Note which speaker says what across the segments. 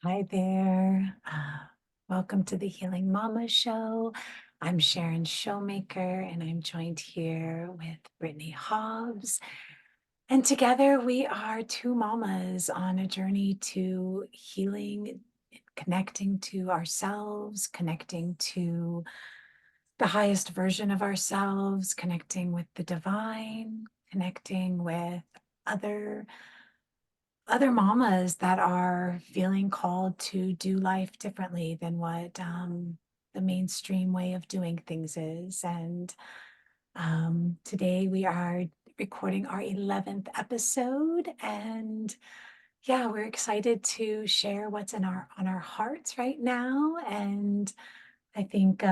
Speaker 1: Hi there. Welcome to the Healing Mama Show. I'm Sharon Showmaker, and I'm joined here with Brittany Hobbs. And together we are two mamas on a journey to healing, connecting to ourselves, connecting to the highest version of ourselves, connecting with the divine, connecting with other other mamas that are feeling called to do life differently than what the mainstream way of doing things is. And today we are recording our 11th episode, and yeah, we're excited to share what's in our on our hearts right now. And I think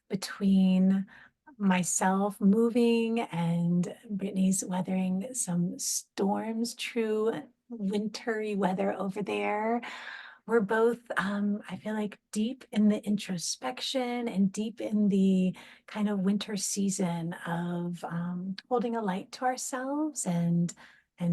Speaker 1: between myself moving and Brittany's weathering some storms, true wintry weather over there, we're both, I feel like, deep in the introspection and deep in the kind of winter season of holding a light to ourselves and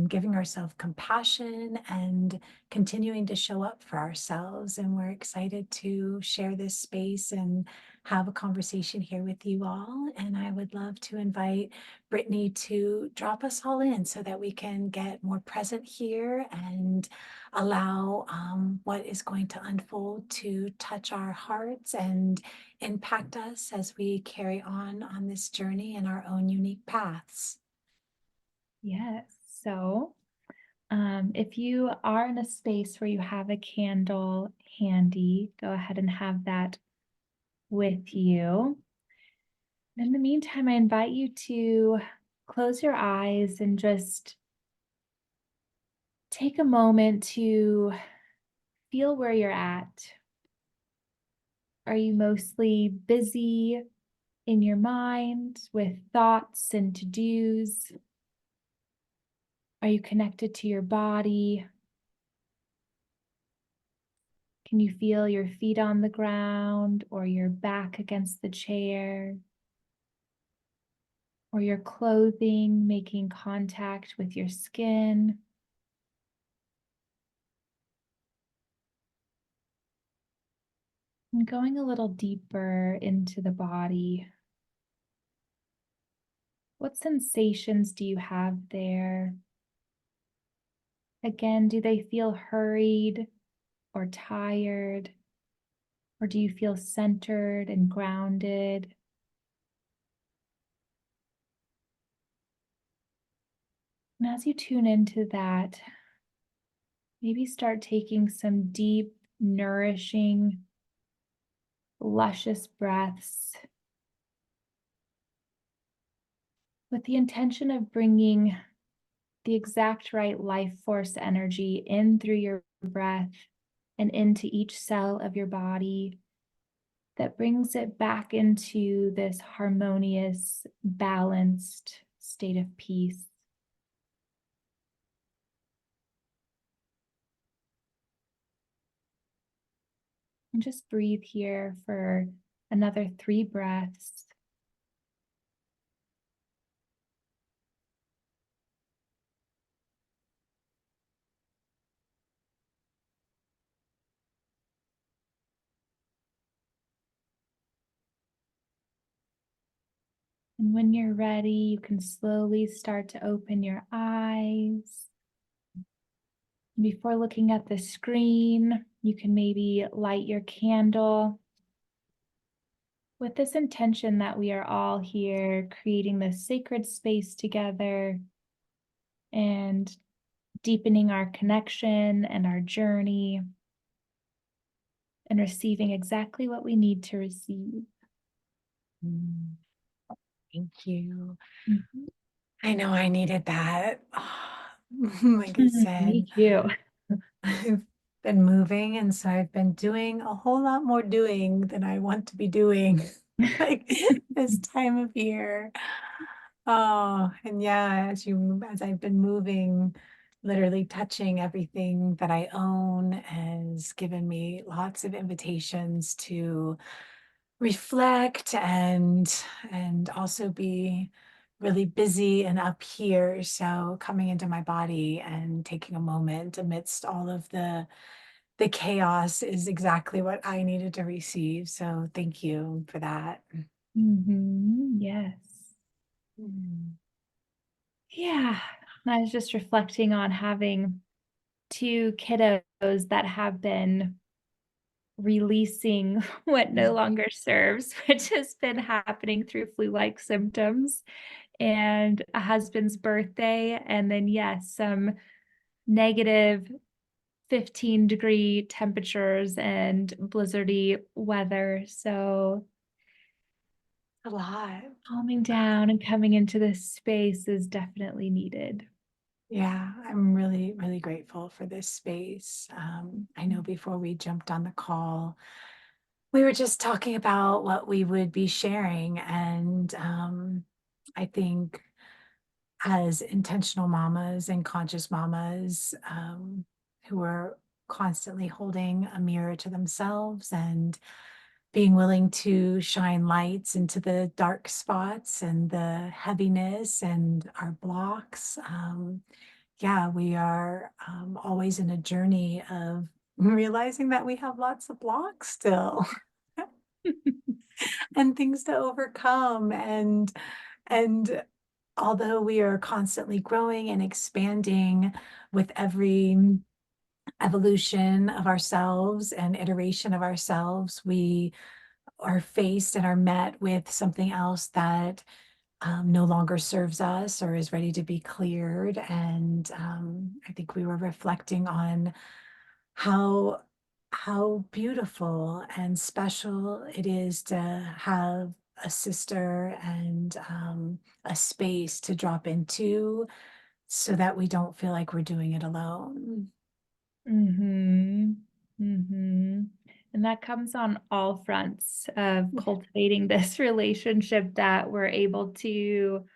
Speaker 1: giving ourselves compassion and continuing to show up for ourselves. And we're excited to share this space and have a conversation here with you all. And I would love to invite Brittany to drop us all in so that we can get more present here and allow what is going to unfold to touch our hearts and impact us as we carry on this journey in our own unique paths.
Speaker 2: Yes. So, if you are in a space where you have a candle handy, go ahead and have that with you. In the meantime, I invite you to close your eyes and just take a moment to feel where you're at. Are you mostly busy in your mind with thoughts and to-dos? Are you connected to your body? Can you feel your feet on the ground or your back against the chair? Or your clothing making contact with your skin? And going a little deeper into the body, what sensations do you have there? Again, do they feel hurried or tired? Or do you feel centered and grounded? And as you tune into that, maybe start taking some deep, nourishing, luscious breaths with the intention of bringing the exact right life force energy in through your breath and into each cell of your body that brings it back into this harmonious, balanced state of peace. And just breathe here for another 3 breaths. And when you're ready, you can slowly start to open your eyes. Before looking at the screen, you can maybe light your candle with this intention that we are all here creating this sacred space together and deepening our connection and our journey and receiving exactly what we need to receive.
Speaker 1: Mm, thank you.
Speaker 2: Mhm.
Speaker 1: I know I needed that. Like I
Speaker 2: Me
Speaker 1: said,
Speaker 2: too.
Speaker 1: I've been moving, and so I've been doing a whole lot more doing than I want to be doing, like this time of year. Oh, and yeah, as I've been moving, literally touching everything that I own has given me lots of invitations to reflect and also be really busy and up here. So coming into my body and taking a moment amidst all of the the chaos is exactly what I needed to receive. So thank you for that.
Speaker 2: Yes.
Speaker 1: Mm.
Speaker 2: Yeah. I was just reflecting on having two kiddos that have been releasing what no longer serves, which has been happening through flu-like symptoms, and a husband's birthday, and then, yes, some negative 15-degree temperatures and blizzardy weather, so
Speaker 1: A lot.
Speaker 2: calming down and coming into this space is definitely needed.
Speaker 1: Yeah, I'm really, really grateful for this space. I know before we jumped on the call, we were just talking about what we would be sharing. And I think as intentional mamas and conscious mamas who are constantly holding a mirror to themselves and being willing to shine lights into the dark spots and the heaviness and our blocks. Yeah, we are always in a journey of realizing that we have lots of blocks still and things to overcome. And although we are constantly growing and expanding with every evolution of ourselves and iteration of ourselves, we are faced and are met with something else that no longer serves us or is ready to be cleared. And I think we were reflecting on how how beautiful and special it is to have a sister and a space to drop into so that we don't feel like we're doing it alone.
Speaker 2: Mhm. Mhm. And that comes on all fronts of cultivating this relationship that we're able to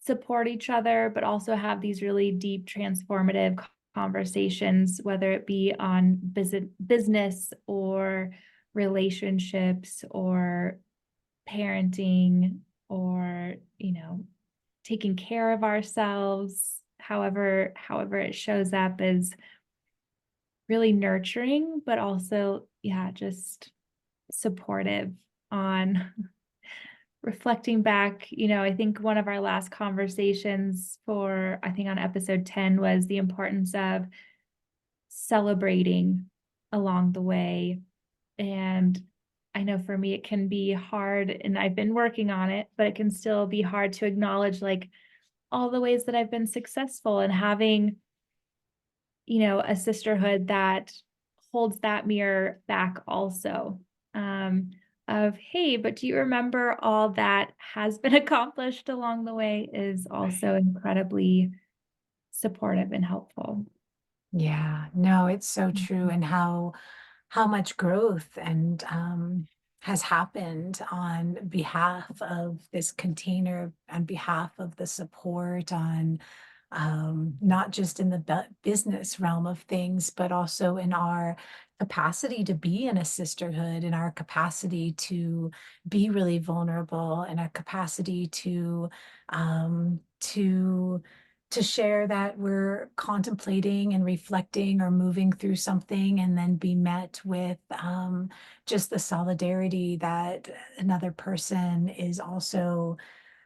Speaker 2: support each other, but also have these really deep transformative conversations, whether it be on business or relationships or parenting or, taking care of ourselves. However it shows up is really nurturing, but also, yeah, just supportive on reflecting back. I think one of our last conversations for, I think on episode 10 was the importance of celebrating along the way. And I know for me, it can be hard, and I've been working on it, but it can still be hard to acknowledge like all the ways that I've been successful and having a sisterhood that holds that mirror back also. Um, of, hey, but do you remember all that has been accomplished along the way is also incredibly supportive and helpful.
Speaker 1: Yeah, no, it's so true. And how much growth and has happened on behalf of this container, on behalf of the support, on not just in the business realm of things, but also in our capacity to be in a sisterhood, in our capacity to be really vulnerable, and our capacity to share that we're contemplating and reflecting or moving through something and then be met with just the solidarity that another person is also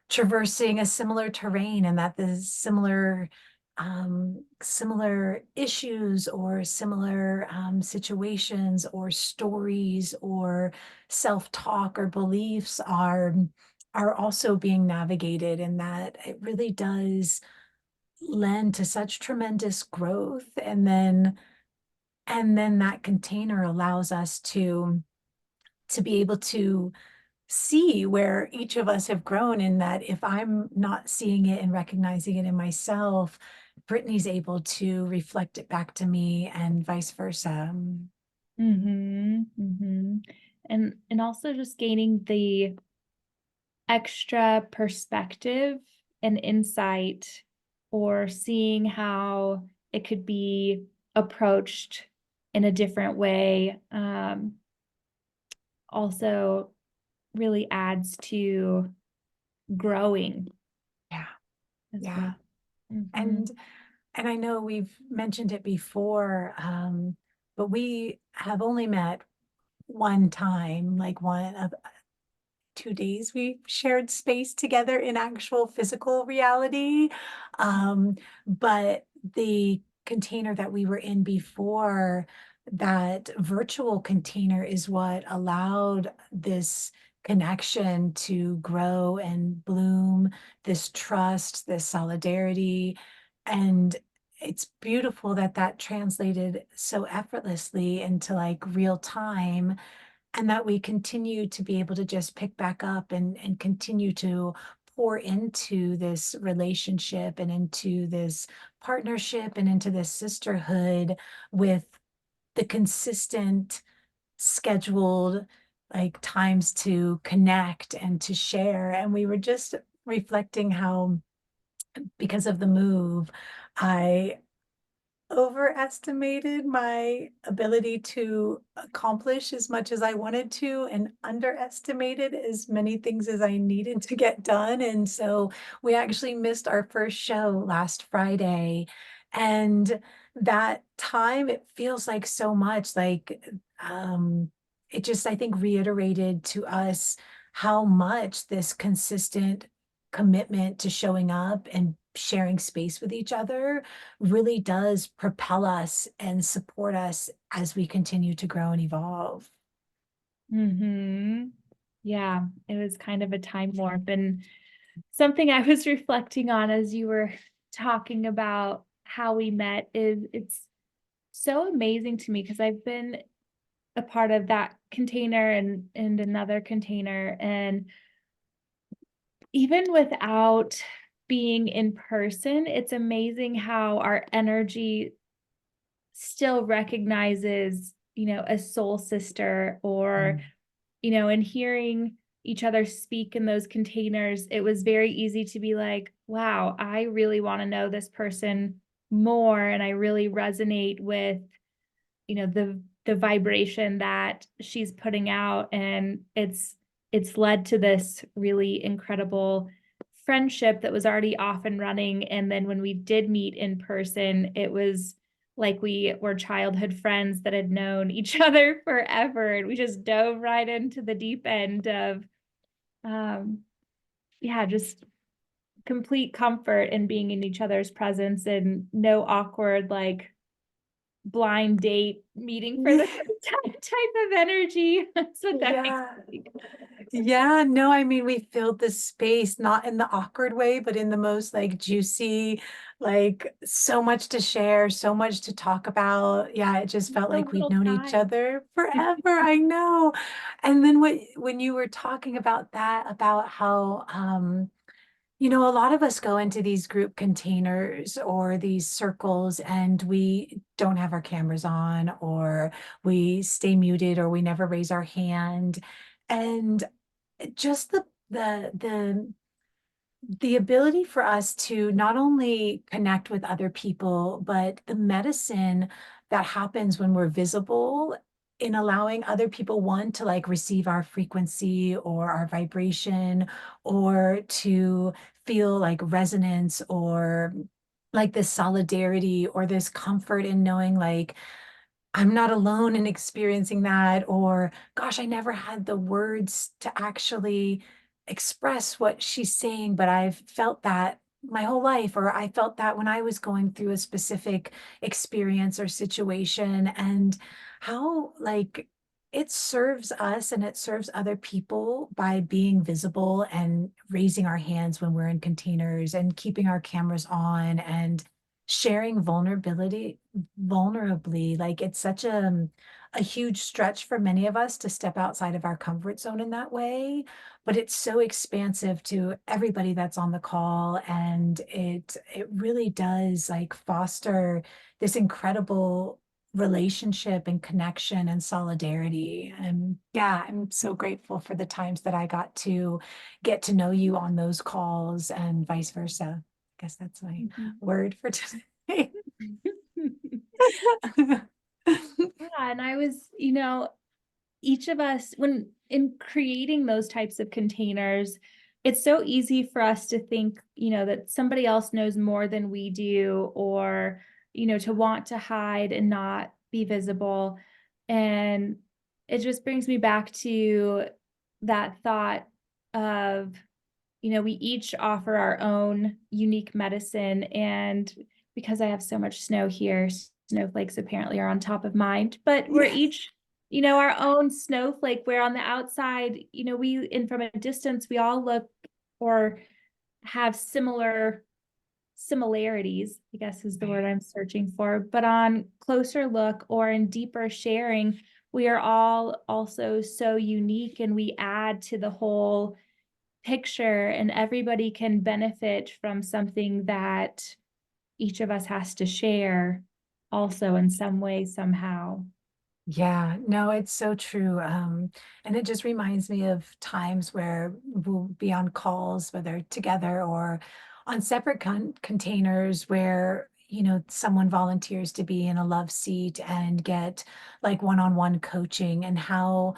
Speaker 1: traversing a similar terrain and that the similar issues or similar situations or stories or self-talk or beliefs are also being navigated, and that it really does lend to such tremendous growth. And then that container allows us to be able to see where each of us have grown, in that if I'm not seeing it and recognizing it in myself, Brittany's able to reflect it back to me and vice versa.
Speaker 2: Mm-hmm, mm-hmm. And also just gaining the extra perspective and insight, or seeing how it could be approached in a different way, also really adds to growing
Speaker 1: Yeah,
Speaker 2: as
Speaker 1: yeah.
Speaker 2: well. Mhm.
Speaker 1: And and I know we've mentioned it before, but we have only met one time, like one of 2 days we shared space together in actual physical reality. But the container that we were in before, that virtual container is what allowed this connection to grow and bloom, this trust, this solidarity. And it's beautiful that that translated so effortlessly into like real time, and that we continue to be able to just pick back up and continue to pour into this relationship and into this partnership and into this sisterhood with the consistent scheduled like times to connect and to share. And we were just reflecting how, because of the move, I overestimated my ability to accomplish as much as I wanted to and underestimated as many things as I needed to get done. And so we actually missed our first show last Friday. And that time, it feels like so much like, um, it just, I think, reiterated to us how much this consistent commitment to showing up and sharing space with each other really does propel us and support us as we continue to grow and evolve.
Speaker 2: Yeah, it was kind of a time warp, and something I was reflecting on as you were talking about how we met is it's so amazing to me because I've been a part of that container and another container, and even without being in person, it's amazing how our energy still recognizes, a soul sister, or,
Speaker 1: Mm.
Speaker 2: and hearing each other speak in those containers, it was very easy to be like, wow, I really want to know this person more. And I really resonate with, the vibration that she's putting out. And it's led to this really incredible friendship that was already off and running. And then when we did meet in person, it was like we were childhood friends that had known each other forever. And we just dove right into the deep end of, um, yeah, just complete comfort in being in each other's presence and no awkward, like, blind date meeting for the first time type of energy. That's what that makes
Speaker 1: Yeah.
Speaker 2: me think.
Speaker 1: Yeah, no, I mean, we filled the space, not in the awkward way, but in the most like juicy, like so much to share, so much to talk about. Yeah, it just felt
Speaker 2: So
Speaker 1: like we'd
Speaker 2: little
Speaker 1: known each
Speaker 2: time.
Speaker 1: other forever. I know. And then when you were talking about that, about how a lot of us go into these group containers or these circles and we don't have our cameras on, or we stay muted, or we never raise our hand. And just the ability for us to not only connect with other people, but the medicine that happens when we're visible, in allowing other people, one, to like receive our frequency or our vibration, or to feel like resonance, or like this solidarity or this comfort in knowing like I'm not alone in experiencing that, or gosh, I never had the words to actually express what she's saying, but I've felt that my whole life, or I felt that when I was going through a specific experience or situation. And how like it serves us and it serves other people by being visible and raising our hands when we're in containers and keeping our cameras on and sharing vulnerably. Like it's such a huge stretch for many of us to step outside of our comfort zone in that way, but it's so expansive to everybody that's on the call, and it really does like foster this incredible relationship and connection and solidarity. And yeah, I'm so grateful for the times that I got to get to know you on those calls and vice versa. I guess that's my
Speaker 2: Mhm.
Speaker 1: word for today.
Speaker 2: Yeah, and I was, each of us, when in creating those types of containers, it's so easy for us to think, that somebody else knows more than we do, or, to want to hide and not be visible. And it just brings me back to that thought of, we each offer our own unique medicine. And because I have so much snow here, snowflakes apparently are on top of mind, but we're
Speaker 1: Yeah.
Speaker 2: each, our own snowflake, where on the outside, and from a distance, we all look or have similarities, I guess is the word
Speaker 1: Right.
Speaker 2: I'm searching for. But on closer look or in deeper sharing, we are all also so unique, and we add to the whole picture, and everybody can benefit from something that each of us has to share also in some way, somehow.
Speaker 1: Yeah, no, it's so true. And it just reminds me of times where we'll be on calls, whether together or on separate containers, where, someone volunteers to be in a love seat and get like one-on-one coaching, and how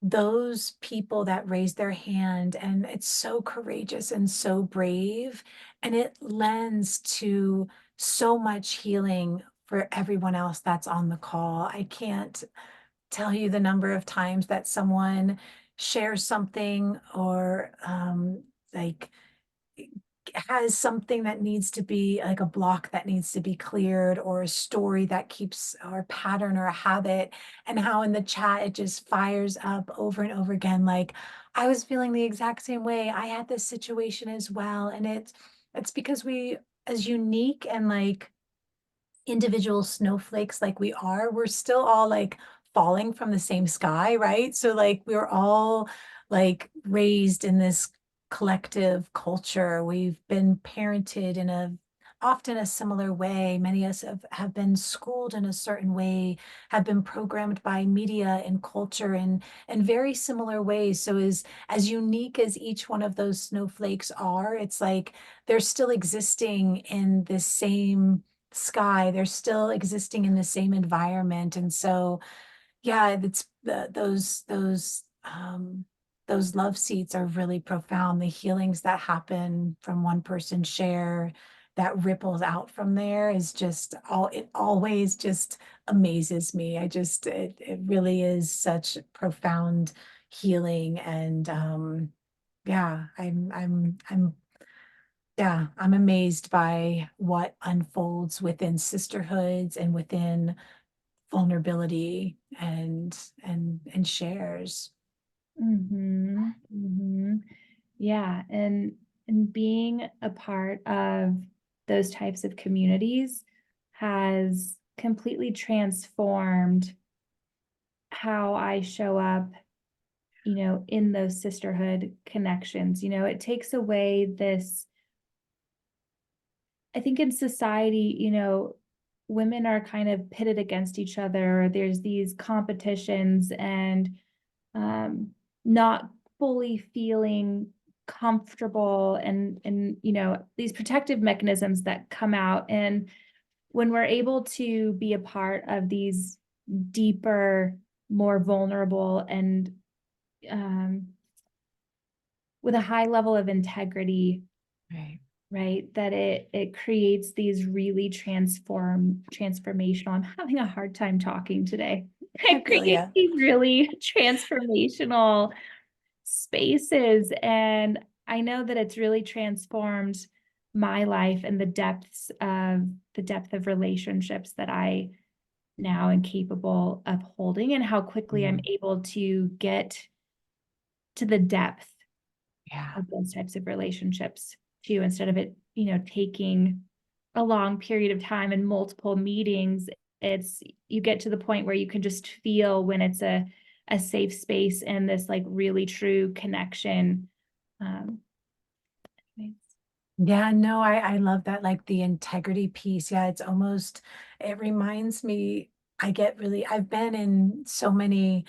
Speaker 1: those people that raise their hand, and it's so courageous and so brave, and it lends to so much healing for everyone else that's on the call. I can't tell you the number of times that someone shares something, or like has something that needs to be like a block that needs to be cleared, or a story that keeps, or a pattern or a habit, and how in the chat it just fires up over and over again, like, I was feeling the exact same way, I had this situation as well. And it's because we, as unique and like individual snowflakes like we are, we're still all like falling from the same sky, right? So like we're all like raised in this collective culture. We've been parented in a often a similar way. Many of us have been schooled in a certain way, have been programmed by media and culture in very similar ways. So as unique as each one of those snowflakes are, it's like they're still existing in this same sky. They're still existing in the same environment. And so, yeah, it's those love seats are really profound. The healings that happen from one person's share that ripples out from there is just all, it always just amazes me. It really is such profound healing. And yeah, I'm amazed by what unfolds within sisterhoods and within vulnerability and shares.
Speaker 2: Mm-hmm. Mm-hmm. Yeah. And being a part of those types of communities has completely transformed how I show up, in those sisterhood connections. It takes away this, I think in society, women are kind of pitted against each other. There's these competitions, and um, not fully feeling comfortable, and these protective mechanisms that come out. And when we're able to be a part of these deeper, more vulnerable, and um, with a high level of integrity,
Speaker 1: Right.
Speaker 2: right, that it creates these really transformational, I'm having a hard time talking today.
Speaker 1: I
Speaker 2: It
Speaker 1: feel
Speaker 2: creates
Speaker 1: yeah.
Speaker 2: these really transformational spaces. And I know that it's really transformed my life and the depth of relationships that I now am capable of holding, and how quickly I'm
Speaker 1: Mhm.
Speaker 2: able to get to the depth
Speaker 1: Yeah.
Speaker 2: of those types of relationships too, instead of it, taking a long period of time and multiple meetings. It's, you get to the point where you can just feel when it's a safe space and this like really true connection. Um,
Speaker 1: Yeah, no, I love that, like the integrity piece. Yeah, it's almost, it reminds me, I've been in so many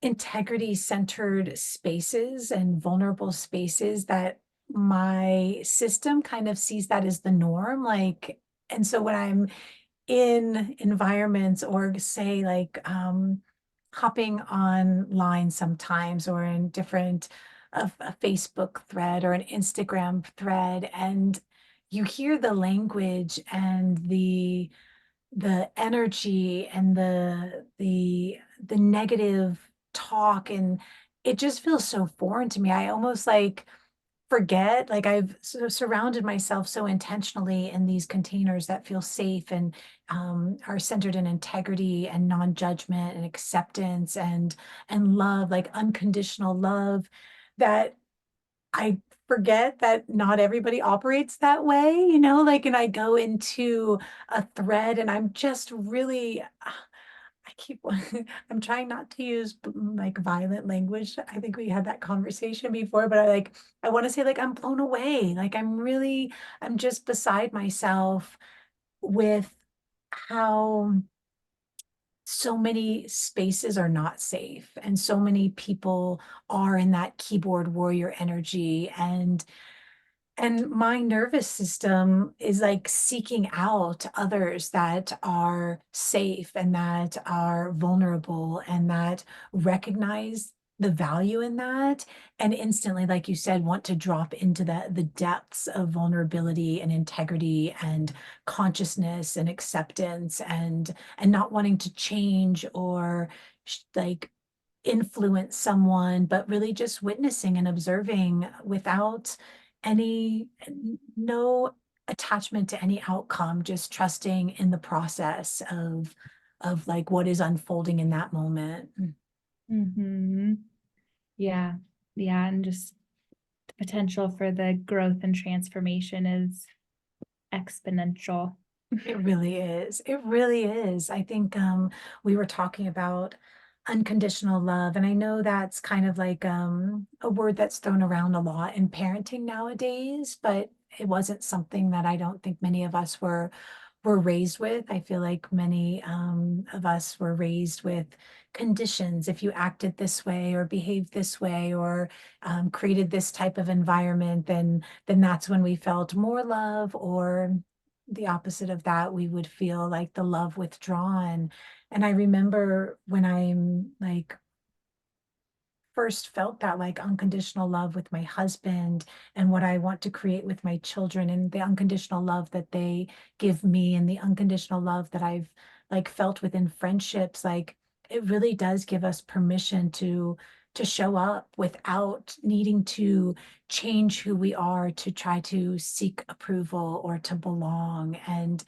Speaker 1: integrity centered spaces and vulnerable spaces that my system kind of sees that as the norm. Like, and so when I'm in environments, or say like hopping online sometimes, or in different a Facebook thread or an Instagram thread, and you hear the language and the energy and the negative talk, and it just feels so foreign to me. I almost like forget, like I've surrounded myself so intentionally in these containers that feel safe and are centered in integrity and non-judgment and acceptance and love, like unconditional love, that I forget that not everybody operates that way, like, and I go into a thread and I'm just really, I keep I'm trying not to use like violent language. I think we had that conversation before, but I want to say like I'm blown away. Like I'm just beside myself with how so many spaces are not safe and so many people are in that keyboard warrior energy, and my nervous system is like seeking out others that are safe and that are vulnerable and that recognize the value in that, and instantly, like you said, want to drop into the depths of vulnerability and integrity and consciousness and acceptance and not wanting to change or like influence someone, but really just witnessing and observing without no attachment to any outcome, just trusting in the process of like what is unfolding in that moment.
Speaker 2: Mm-hmm. Yeah. Yeah. And just the potential for the growth and transformation is exponential.
Speaker 1: It really is. It really is. I think we were talking about unconditional love, and I know that's kind of like a word that's thrown around a lot in parenting nowadays, but it wasn't something that I don't think many of us were raised with. I feel like many of us were raised with conditions. If you acted this way or behaved this way or created this type of environment, then that's when we felt more love, or the opposite of that, we would feel like the love withdrawn. And I remember when I'm like first felt that like unconditional love with my husband and what I want to create with my children and the unconditional love that they give me and the unconditional love that I've like felt within friendships, like it really does give us permission to show up without needing to change who we are to try to seek approval or to belong. And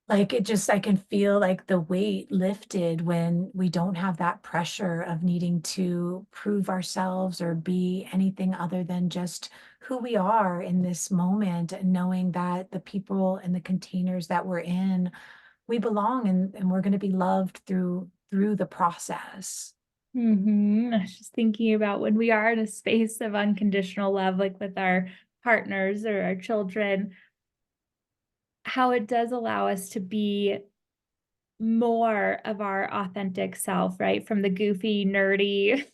Speaker 1: like, it just I can feel, like, the weight lifted when we don't have that pressure of needing to prove ourselves or be anything other than just who we are in this moment, and knowing that the people and the containers that we're in, we belong, and we're gonna be loved through the process.
Speaker 2: I was just thinking about when we are in a space of unconditional love, like with our partners or our children, how it does allow us to be more of our authentic self, right? From the goofy, nerdy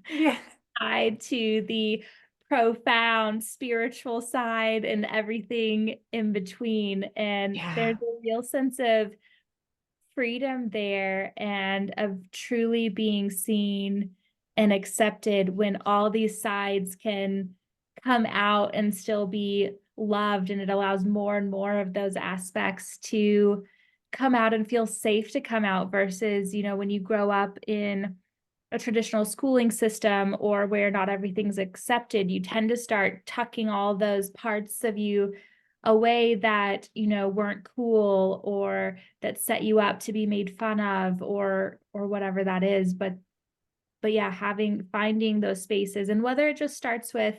Speaker 1: Yeah.
Speaker 2: side to the profound spiritual side and everything in between. And there's
Speaker 1: Yeah.
Speaker 2: a real sense of freedom there and of truly being seen and accepted when all these sides can come out and still be loved, and it allows more and more of those aspects to come out and feel safe to come out versus, when you grow up in a traditional schooling system or where not everything's accepted, you tend to start tucking all those parts of you away that, weren't cool or that set you up to be made fun of or whatever that is. But yeah, finding those spaces, and whether it just starts with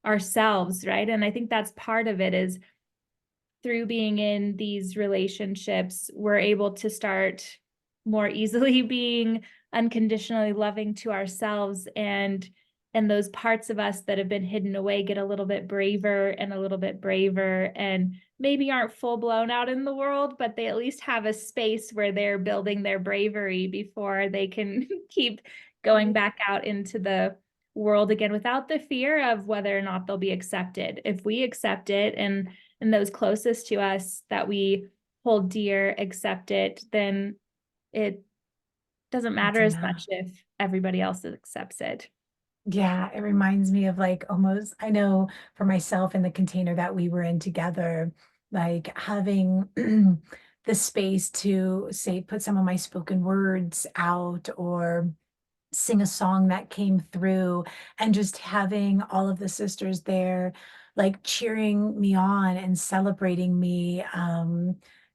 Speaker 2: ourselves, right? And I think that's part of it is through being in these relationships, we're able to start more easily being unconditionally loving to ourselves, and those parts of us that have been hidden away get a little bit braver and a little bit braver, and maybe aren't full blown out in the world, but they at least have a space where they're building their bravery before they can keep going back out into the world again without the fear of whether or not they'll be accepted. If we accept it, and those closest to us that we hold dear accept it, then it doesn't
Speaker 1: That's
Speaker 2: matter as
Speaker 1: enough.
Speaker 2: much if everybody else accepts it.
Speaker 1: Yeah, it reminds me of like almost, I know for myself in the container that we were in together, like having the space to say, put some of my spoken words out or sing a song that came through, and just having all of the sisters there like cheering me on and celebrating me,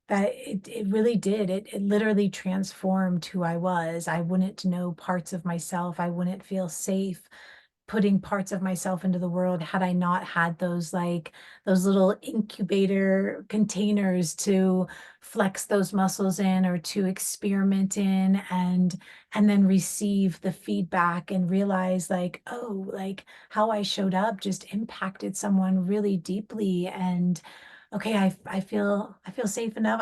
Speaker 1: that it really did, it literally transformed who I was. I wouldn't know parts of myself, I wouldn't feel safe putting parts of myself into the world had I not had those like those little incubator containers to flex those muscles in or to experiment in, and then receive the feedback and realize like, oh, like how I showed up just impacted someone really deeply. And okay, I feel safe enough.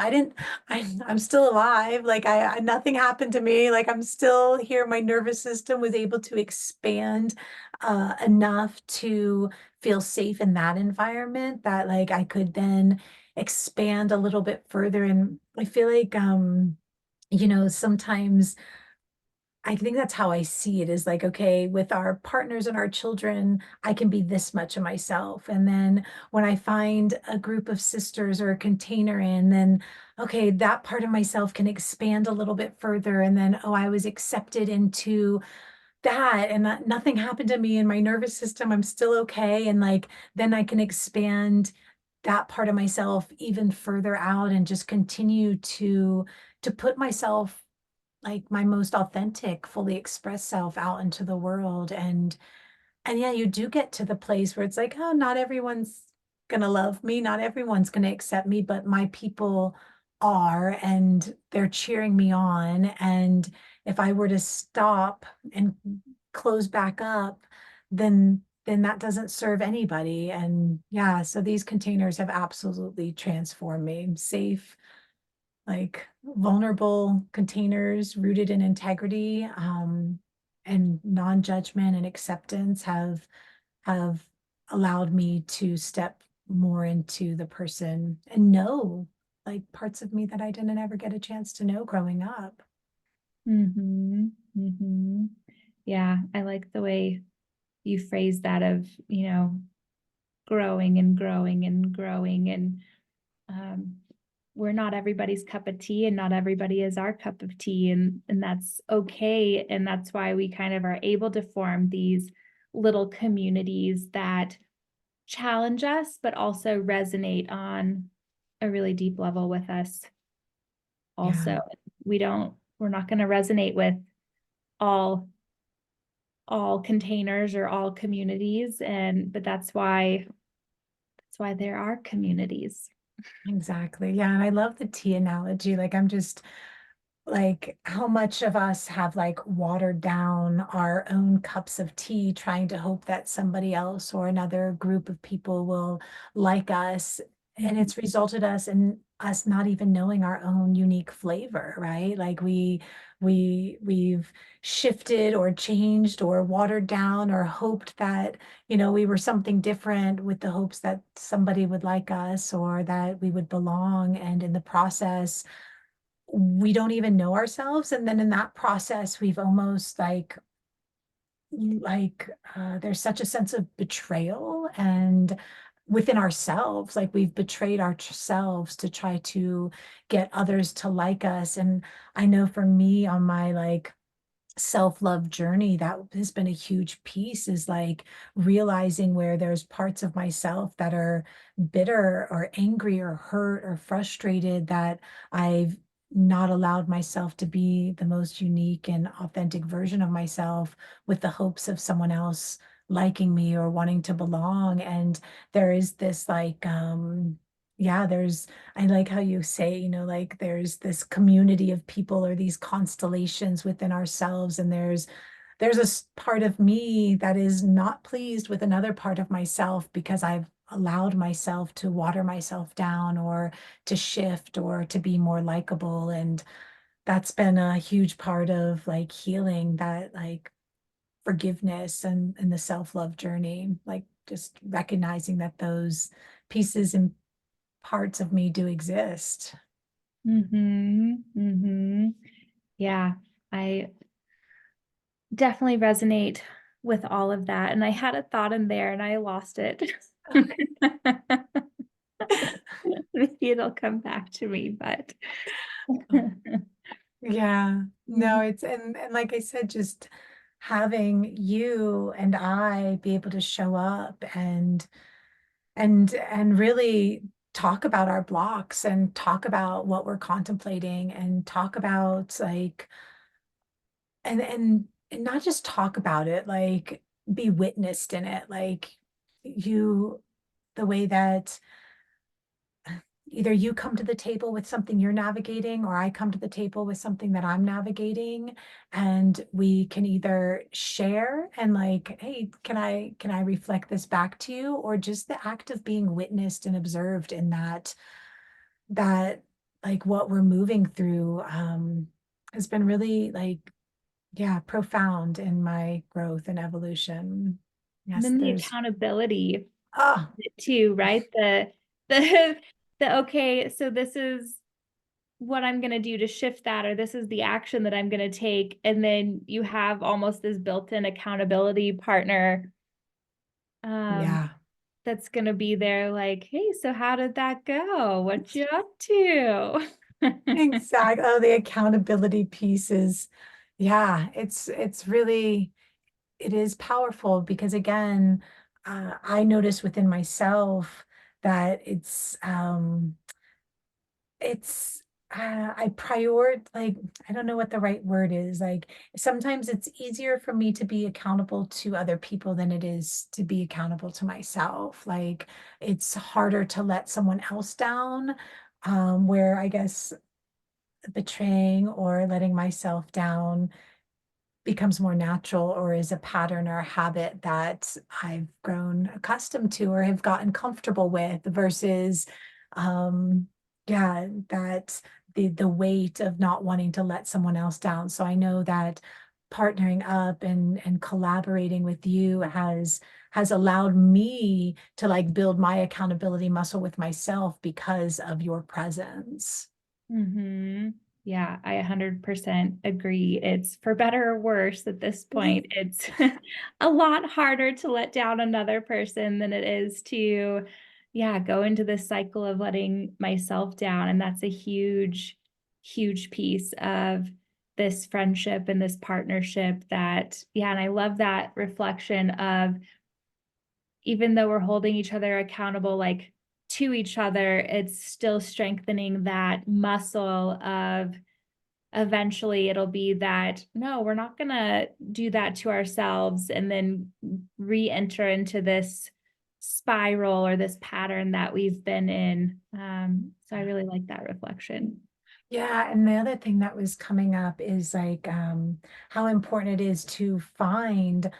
Speaker 1: I'm still alive. Like I nothing happened to me. Like I'm still here. My nervous system was able to expand enough to feel safe in that environment that like I could then expand a little bit further. And I feel like sometimes I think that's how I see it, is like, okay, with our partners and our children, I can be this much of myself. And then when I find a group of sisters or a container in, then, okay, that part of myself can expand a little bit further. And then, oh, I was accepted into that and nothing happened to me in my nervous system. I'm still okay. And like, then I can expand that part of myself even further out and just continue to put myself like my most authentic, fully expressed self out into the world. And yeah, you do get to the place where it's like, oh, not everyone's gonna love me, not everyone's gonna accept me, but my people are, and they're cheering me on. And if I were to stop and close back up, then that doesn't serve anybody. And yeah, so these containers have absolutely transformed me. Safe, like vulnerable containers rooted in integrity, and non-judgment and acceptance have allowed me to step more into the person and know like parts of me that I didn't ever get a chance to know growing up.
Speaker 2: Mm-hmm. Mm-hmm. Yeah, I like the way you phrase that of, growing and growing and growing. And um, we're not everybody's cup of tea, and not everybody is our cup of tea. And that's okay. And that's why we kind of are able to form these little communities that challenge us, but also resonate on a really deep level with us.
Speaker 1: Yeah,
Speaker 2: Also, we're not going to resonate with all all containers or all communities, and but that's why there are communities.
Speaker 1: exactly. Yeah, and I love the tea analogy. Like I'm just like how much of us have like watered down our own cups of tea trying to hope that somebody else or another group of people will like us, and
Speaker 2: Mhm.
Speaker 1: it's resulted us in us not even knowing our own unique flavor, right? Like we've shifted or changed or watered down or hoped that we were something different with the hopes that somebody would like us or that we would belong, and in the process we don't even know ourselves. And then in that process, we've almost there's such a sense of betrayal and within ourselves, like we've betrayed ourselves to try to get others to like us. And I know for me on my like self-love journey, that has been a huge piece, is like realizing where there's parts of myself that are bitter or angry or hurt or frustrated, that I've not allowed myself to be the most unique and authentic version of myself with the hopes of someone else liking me or wanting to belong. And there is this like yeah, there's, I like how you say, like there's this community of people or these constellations within ourselves, and there's a part of me that is not pleased with another part of myself because I've allowed myself to water myself down or to shift or to be more likable. And that's been a huge part of like healing, that like forgiveness and the self-love journey, like just recognizing that those pieces and parts of me do exist.
Speaker 2: Mhm. Mhm. Yeah, I definitely resonate with all of that. And I had a thought in there and I lost it.
Speaker 1: Okay.
Speaker 2: Maybe it'll come back to me, but
Speaker 1: Yeah. No,
Speaker 2: Mhm.
Speaker 1: it's and like I said, just having you and I be able to show up and really talk about our blocks and talk about what we're contemplating and talk about like and not just talk about it, like be witnessed in it. Like you the way that either you come to the table with something you're navigating or I come to the table with something that I'm navigating, and we can either share and like, hey, can I reflect this back to you, or just the act of being witnessed and observed in that like what we're moving through has been really like, yeah, profound in my growth and evolution.
Speaker 2: And
Speaker 1: Yes,
Speaker 2: then the
Speaker 1: there's
Speaker 2: accountability
Speaker 1: oh
Speaker 2: too, right? The the okay, so this is what I'm going to do to shift that, or this is the action that I'm going to take. And then you have almost this built-in accountability partner um,
Speaker 1: yeah.
Speaker 2: that's going to be there like, hey, so how did that go? What you up to?
Speaker 1: Exactly. Oh, the accountability piece is, yeah, it's really it is powerful because again, I notice within myself that it's I prior like I don't know what the right word is. Like sometimes it's easier for me to be accountable to other people than it is to be accountable to myself. Like it's harder to let someone else down, where I guess betraying or letting myself down becomes more natural or is a pattern or a habit that I've grown accustomed to or have gotten comfortable with versus yeah, that the weight of not wanting to let someone else down. So I know that partnering up and collaborating with you has allowed me to like build my accountability muscle with myself because of your presence.
Speaker 2: Mm-hmm. Yeah, I 100% agree. It's for better or worse at this point. It's a lot harder to let down another person than it is to, yeah, go into this cycle of letting myself down. And that's a huge, huge piece of this friendship and this partnership that, yeah, and I love that reflection of even though we're holding each other accountable, like to each other, it's still strengthening that muscle of eventually it'll be that no, we're not going to do that to ourselves and then re-enter into this spiral or this pattern that we've been in. So I really like that reflection.
Speaker 1: Yeah, and the other thing that was coming up is like how important it is to find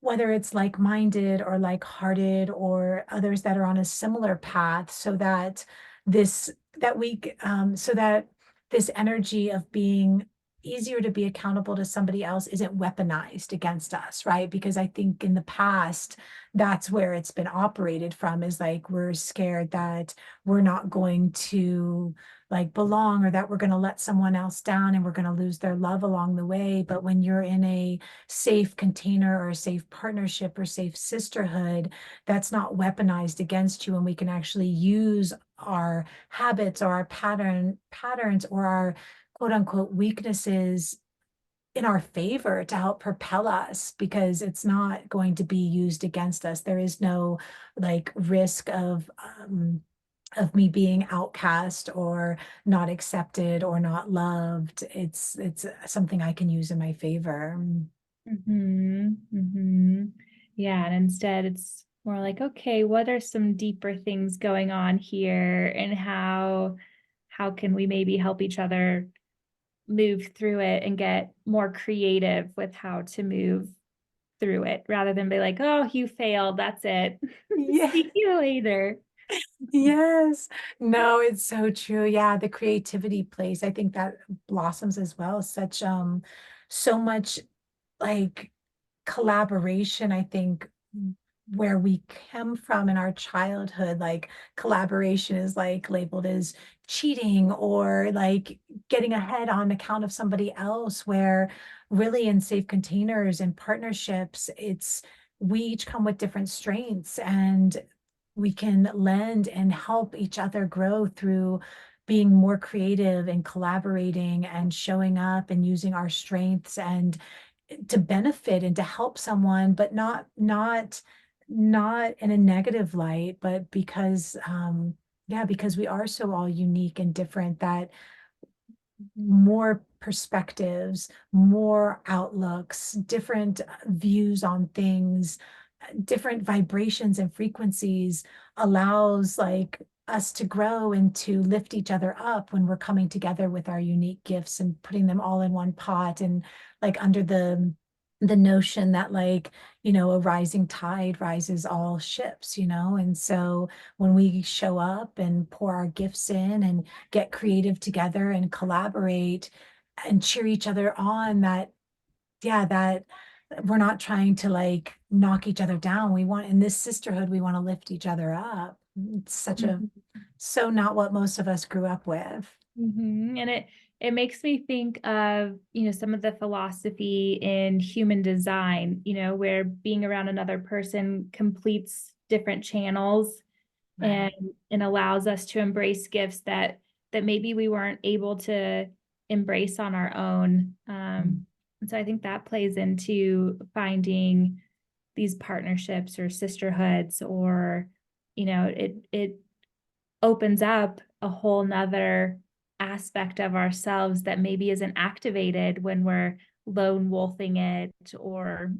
Speaker 1: whether it's like-minded or like-hearted or others that are on a similar path so that this so that this energy of being easier to be accountable to somebody else isn't weaponized against us, right? Because I think in the past that's where it's been operated from, is like we're scared that we're not going to like belong or that we're going to let someone else down and we're going to lose their love along the way. But when you're in a safe container or a safe partnership or safe sisterhood, that's not weaponized against you, and we can actually use our habits or our patterns or our quote unquote weaknesses in our favor to help propel us because it's not going to be used against us. There is no like risk of me being outcast or not accepted or not loved. It's something I can use in my favor.
Speaker 2: Mm-hmm. Mm-hmm. Yeah, and instead it's more like, okay, what are some deeper things going on here and how can we maybe help each other move through it and get more creative with how to move through it rather than be like, oh, you failed. That's it.
Speaker 1: Yeah.
Speaker 2: See you later.
Speaker 1: Yes. No, it's so true. Yeah, the creativity place. I think that blossoms as well. Such so much like collaboration, I think where we come from in our childhood, like collaboration is like labeled as cheating or like getting ahead on account of somebody else, where really in safe containers and partnerships, it's we each come with different strengths and we can lend and help each other grow through being more creative and collaborating and showing up and using our strengths and to benefit and to help someone, but not in a negative light, but because yeah, because we are so all unique and different that more perspectives, more outlooks, different views on things, different vibrations and frequencies allows like us to grow and to lift each other up when we're coming together with our unique gifts and putting them all in one pot and like under the notion that like a rising tide rises all ships, and so when we show up and pour our gifts in and get creative together and collaborate and cheer each other on, that yeah, that we're not trying to like knock each other down. We want in this sisterhood, we want to lift each other up. It's such a
Speaker 2: Mhm.
Speaker 1: so not what most of us grew up with.
Speaker 2: And it makes me think of, some of the philosophy in human design, where being around another person completes different channels and
Speaker 1: Right.
Speaker 2: and allows us to embrace gifts that maybe we weren't able to embrace on our own.
Speaker 1: Mm.
Speaker 2: And so I think that plays into finding these partnerships or sisterhoods, or it opens up a whole nother aspect of ourselves that maybe isn't activated when we're lone wolfing it, or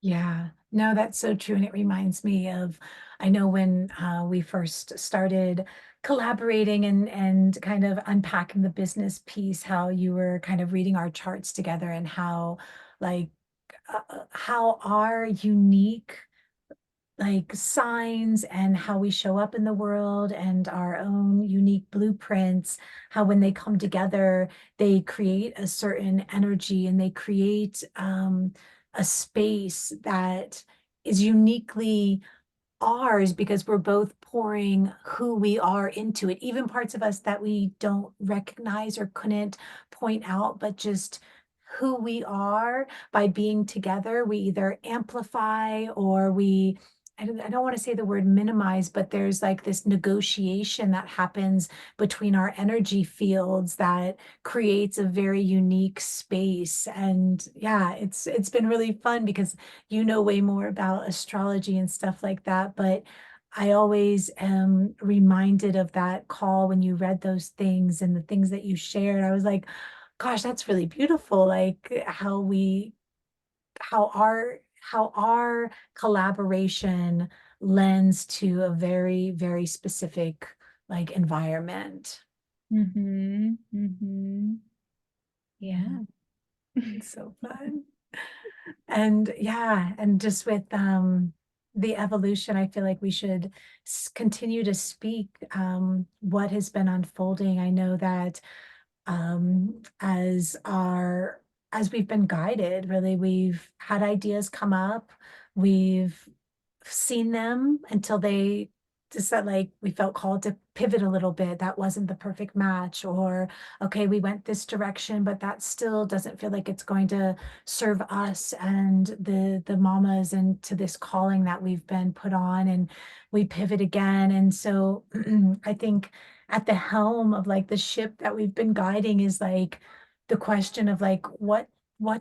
Speaker 1: Yeah, no, that's so true. And it reminds me of, I know when we first started collaborating and kind of unpacking the business piece, how you were kind of reading our charts together and how like how our unique like signs and how we show up in the world and our own unique blueprints, how when they come together, they create a certain energy and they create a space that is uniquely ours because we're both pouring who we are into it, even parts of us that we don't recognize or couldn't point out, but just who we are by being together. We either amplify or I don't want to say the word minimize, but there's like this negotiation that happens between our energy fields that creates a very unique space. And yeah, it's been really fun because you know way more about astrology and stuff like that, but I always am reminded of that call when you read those things and the things that you shared. I was like, gosh, that's really beautiful. Like how our collaboration lends to a very, very specific like environment. Yeah,
Speaker 2: yeah.
Speaker 1: it's so fun. And yeah, and just with the evolution, I feel like we should continue to speak what has been unfolding. I know that as we've been guided, really, we've had ideas come up, we've seen them until they just that like we felt called to pivot a little bit. That wasn't the perfect match, or okay, we went this direction, but that still doesn't feel like it's going to serve us and the mamas and to this calling that we've been put on, and we pivot again. And so I think at the helm of like the ship that we've been guiding is like the question of like what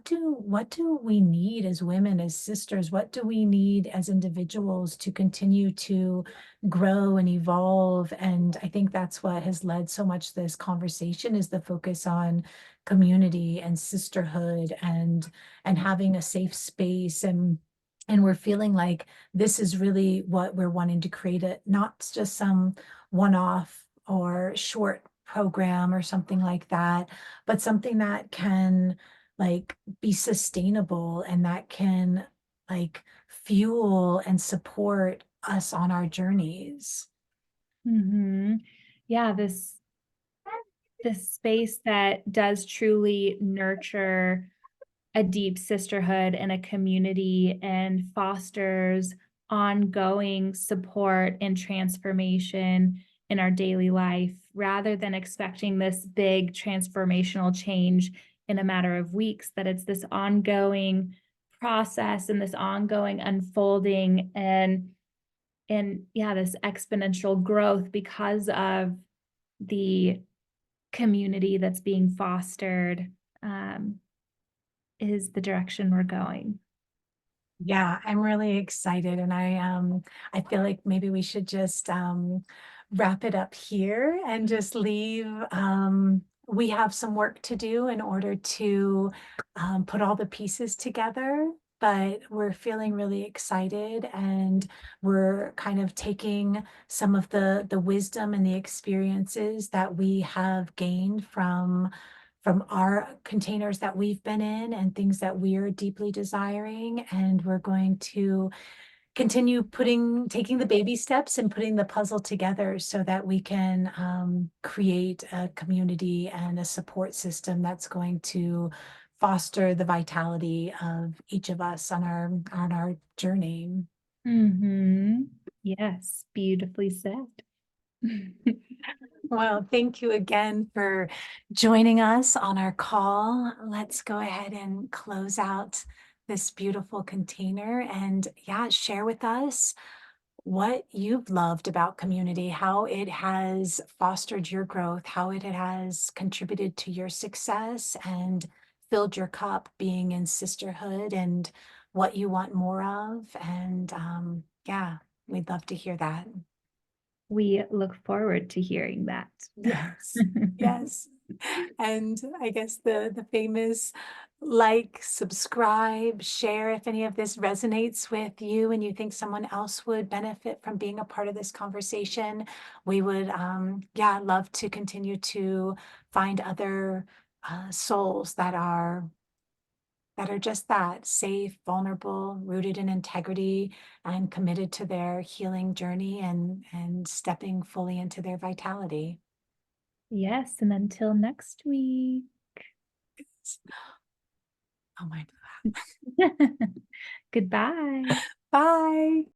Speaker 1: do we need as women, as sisters? What do we need as individuals to continue to grow and evolve? And I think that's what has led so much this conversation is the focus on community and sisterhood and having a safe space and we're feeling like this is really what we're wanting to create, it not just some one-off or short program or something like that, but something that can like be sustainable and that can like fuel and support us on our journeys.
Speaker 2: hmm Yeah, this space that does truly nurture a deep sisterhood and a community and fosters ongoing support and transformation in our daily life rather than expecting this big transformational change in a matter of weeks, that it's this ongoing process and this ongoing unfolding and yeah, this exponential growth because of the community that's being fostered, is the direction we're going.
Speaker 1: Yeah, I'm really excited and I feel like maybe we should just wrap it up here and just leave. We have some work to do in order to put all the pieces together, but we're feeling really excited and we're kind of taking some of the wisdom and the experiences that we have gained from our containers that we've been in and things that we're deeply desiring. And we're going to continue taking the baby steps and putting the puzzle together so that we can create a community and a support system that's going to foster the vitality of each of us on our journey.
Speaker 2: Mm-hmm. Yes, beautifully said.
Speaker 1: Well, thank you again for joining us on our call. Let's go ahead and close out this beautiful container and yeah, share with us what you've loved about community, how it has fostered your growth, how it has contributed to your success and filled your cup being in sisterhood and what you want more of. And yeah, we'd love to hear that.
Speaker 2: We look forward to hearing that.
Speaker 1: Yes, yes. And I guess the famous like, subscribe, share if any of this resonates with you and you think someone else would benefit from being a part of this conversation. We would, yeah, love to continue to find other souls that are just that safe, vulnerable, rooted in integrity, and committed to their healing journey and stepping fully into their vitality.
Speaker 2: Yes, and until next week.
Speaker 1: Oh my,
Speaker 2: Goodbye.
Speaker 1: bye.